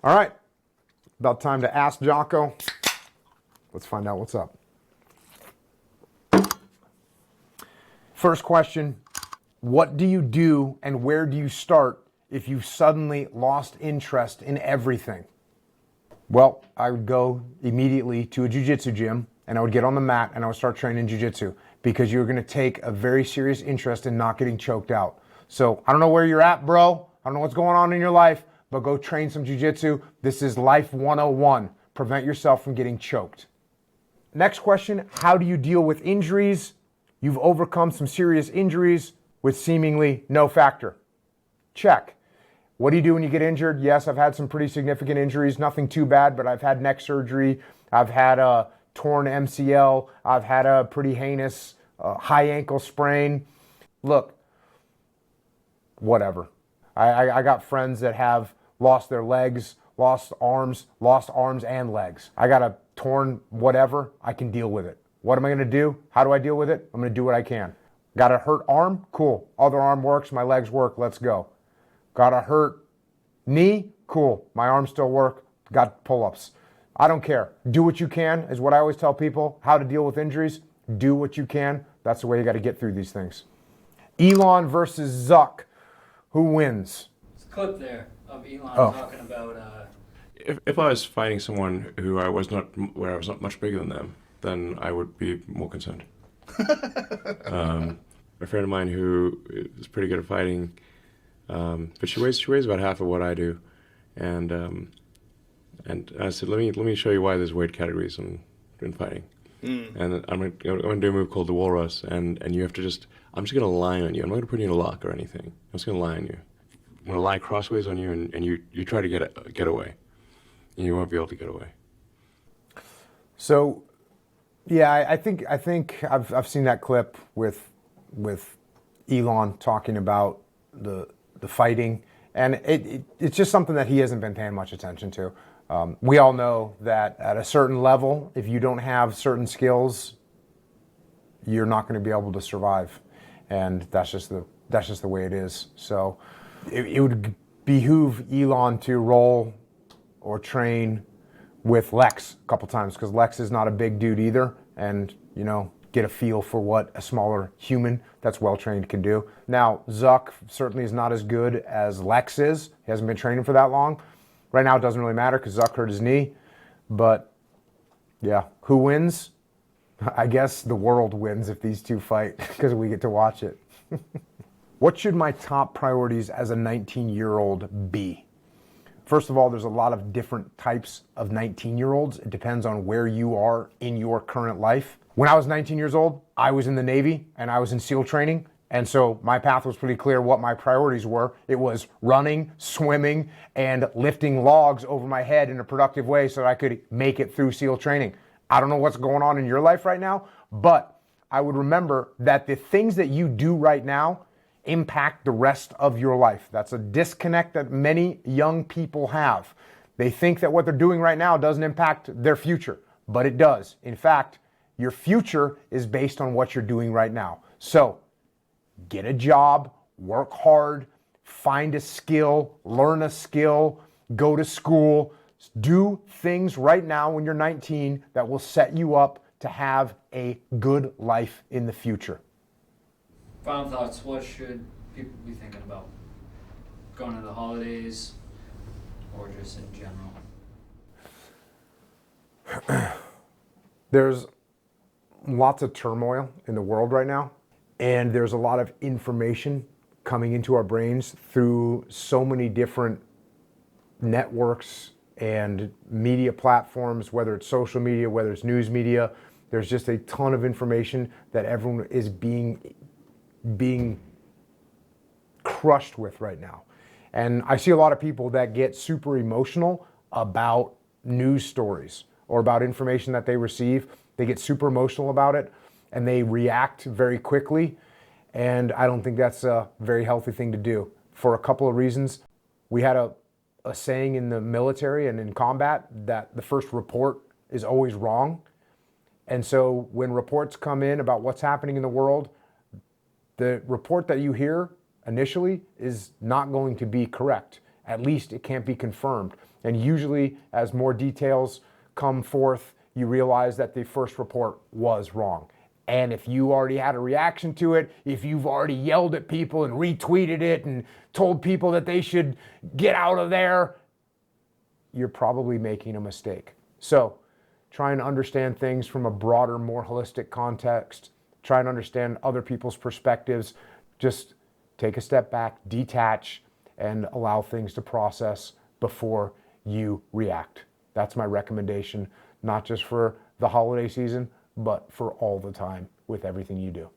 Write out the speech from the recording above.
All right, about time to ask Jocko. Let's find out what's up. First question, what do you do and where do you start if you've suddenly lost interest in everything? Well, I would go immediately to a jiu-jitsu gym and I would get on the mat and I would start training jiu-jitsu because you're going to take a very serious interest in not getting choked out. So I don't know where you're at, bro. I don't know what's going on in your life, but go train some jiu-jitsu. This is life 101. Prevent yourself from getting choked. Next question, how do you deal with injuries? You've overcome some serious injuries with seemingly no factor. Check. What do you do when you get injured? Yes, I've had some pretty significant injuries, nothing too bad, but I've had neck surgery. I've had a torn MCL. I've had a pretty heinous high ankle sprain. Look, whatever. I got friends that have lost their legs, lost arms and legs. I got a torn whatever, I can deal with it. What am I gonna do? How do I deal with it? I'm gonna do what I can. Got a hurt arm? Cool. Other arm works, my legs work, let's go. Got a hurt knee? Cool. My arms still work, got pull-ups. I don't care. Do what you can is what I always tell people. How to deal with injuries. Do what you can. That's the way you got to get through these things. Elon versus Zuck. Who wins? There's a clip there of Elon talking about... If I was fighting someone where I was not much bigger than them, then I would be more concerned. A friend of mine who is pretty good at fighting, but she weighs about half of what I do, and I said, let me show you why there's weight categories in fighting. And I'm gonna do a move called the walrus, and you have to I'm just gonna lie on you. I'm not gonna put you in a lock or anything. I'm just gonna lie on you. I'm gonna lie crossways on you, and you try to get away, and you won't be able to get away. So, yeah, I think I've seen that clip with Elon talking about the fighting, and it's just something that he hasn't been paying much attention to. We all know that at a certain level, if you don't have certain skills, you're not going to be able to survive, and that's just the way it is. So, it would behoove Elon to roll or train with Lex a couple times, because Lex is not a big dude either, and get a feel for what a smaller human that's well trained can do. Now, Zuck certainly is not as good as Lex is. He hasn't been training for that long. Right now, it doesn't really matter because Zuck hurt his knee. But yeah, who wins? I guess the world wins if these two fight because we get to watch it. What should my top priorities as a 19-year-old be? First of all, there's a lot of different types of 19-year-olds. It depends on where you are in your current life. When I was 19 years old, I was in the Navy and I was in SEAL training. And so my path was pretty clear what my priorities were. It was running, swimming, and lifting logs over my head in a productive way so that I could make it through SEAL training. I don't know what's going on in your life right now, but I would remember that the things that you do right now impact the rest of your life. That's a disconnect that many young people have. They think that what they're doing right now doesn't impact their future, but it does. In fact, your future is based on what you're doing right now. So get a job, work hard, find a skill, learn a skill, go to school, do things right now when you're 19 that will set you up to have a good life in the future. Final thoughts, what should people be thinking about? Going into the holidays or just in general? There's lots of turmoil in the world right now, and there's a lot of information coming into our brains through so many different networks and media platforms, whether it's social media, whether it's news media. There's just a ton of information that everyone is being crushed with right now. And I see a lot of people that get super emotional about news stories or about information that they receive. They get super emotional about it and they react very quickly. And I don't think that's a very healthy thing to do for a couple of reasons. We had a saying in the military and in combat that the first report is always wrong. And so when reports come in about what's happening in the world, the report that you hear initially is not going to be correct. At least it can't be confirmed. And usually, as more details come forth, you realize that the first report was wrong. And if you already had a reaction to it, if you've already yelled at people and retweeted it and told people that they should get out of there, you're probably making a mistake. So, try and understand things from a broader, more holistic context. Try and understand other people's perspectives. Just take a step back, detach, and allow things to process before you react. That's my recommendation, not just for the holiday season, but for all the time with everything you do.